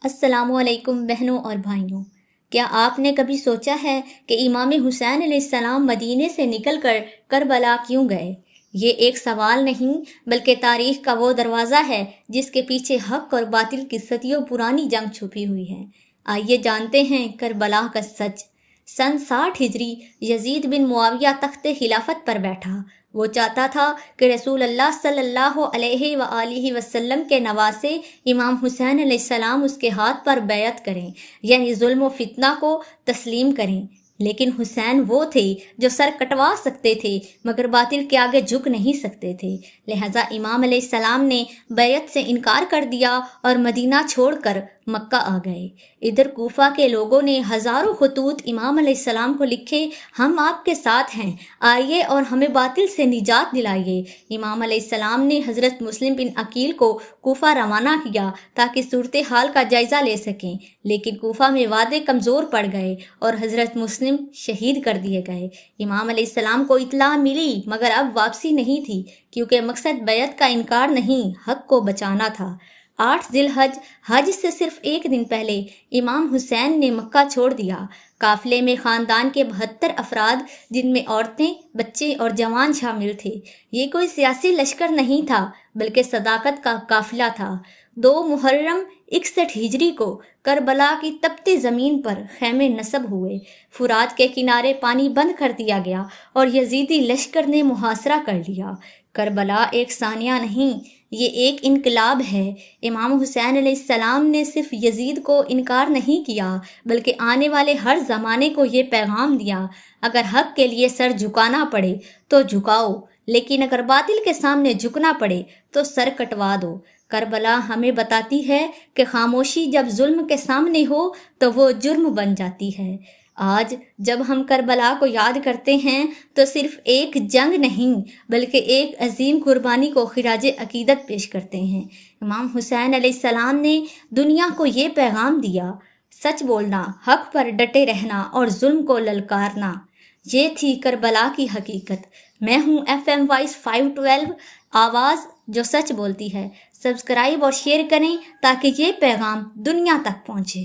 السلام علیکم بہنوں اور بھائیوں، کیا آپ نے کبھی سوچا ہے کہ امام حسین علیہ السلام مدینے سے نکل کر کربلا کیوں گئے؟ یہ ایک سوال نہیں بلکہ تاریخ کا وہ دروازہ ہے جس کے پیچھے حق اور باطل کی صدیوں پرانی جنگ چھپی ہوئی ہے۔ آئیے جانتے ہیں کربلا کا سچ۔ سن 60 ہجری یزید بن معاویہ تخت خلافت پر بیٹھا۔ وہ چاہتا تھا کہ رسول اللہ صلی اللہ علیہ وآلہ وسلم کے نواسے امام حسین علیہ السلام اس کے ہاتھ پر بیعت کریں، یعنی ظلم و فتنہ کو تسلیم کریں۔ لیکن حسین وہ تھے جو سر کٹوا سکتے تھے مگر باطل کے آگے جھک نہیں سکتے تھے، لہٰذا امام علیہ السلام نے بیعت سے انکار کر دیا اور مدینہ چھوڑ کر مکہ آ گئے۔ ادھر کوفہ کے لوگوں نے ہزاروں خطوط امام علیہ السلام کو لکھے، ہم آپ کے ساتھ ہیں، آئیے اور ہمیں باطل سے نجات دلائیے۔ امام علیہ السلام نے حضرت مسلم بن عقیل کو کوفہ روانہ کیا تاکہ صورتحال کا جائزہ لے سکیں، لیکن کوفہ میں وعدے کمزور پڑ گئے اور حضرت مسلم شہید کر دیے گئے۔ امام علیہ السلام کو اطلاع ملی مگر اب واپسی نہیں تھی، کیونکہ مقصد بیعت کا انکار نہیں، حق کو بچانا تھا۔ 8 ذی الحج، حج سے صرف ایک دن پہلے امام حسین نے مکہ چھوڑ دیا۔ قافلے میں خاندان کے 72 افراد جن میں عورتیں، بچے اور جوان شامل تھے۔ یہ کوئی سیاسی لشکر نہیں تھا بلکہ صداقت کا قافلہ تھا۔ 2 محرم 61 ہجری کو کربلا کی تپتی زمین پر خیمے نصب ہوئے۔ فرات کے کنارے پانی بند کر دیا گیا اور یزیدی لشکر نے محاصرہ کر لیا۔ کربلا ایک ثانیہ نہیں، یہ ایک انقلاب ہے۔ امام حسین علیہ السلام نے صرف یزید کو انکار نہیں کیا بلکہ آنے والے ہر زمانے کو یہ پیغام دیا، اگر حق کے لیے سر جھکانا پڑے تو جھکاؤ، لیکن اگر باطل کے سامنے جھکنا پڑے تو سر کٹوا دو۔ کربلا ہمیں بتاتی ہے کہ خاموشی جب ظلم کے سامنے ہو تو وہ جرم بن جاتی ہے۔ آج جب ہم کربلا کو یاد کرتے ہیں تو صرف ایک جنگ نہیں بلکہ ایک عظیم قربانی کو خراج عقیدت پیش کرتے ہیں۔ امام حسین علیہ السلام نے دنیا کو یہ پیغام دیا، سچ بولنا، حق پر ڈٹے رہنا اور ظلم کو للکارنا۔ یہ تھی کربلا کی حقیقت۔ میں ہوں FM وائس 512، آواز جو سچ بولتی ہے۔ سبسکرائب اور شیئر کریں تاکہ یہ پیغام دنیا تک پہنچے۔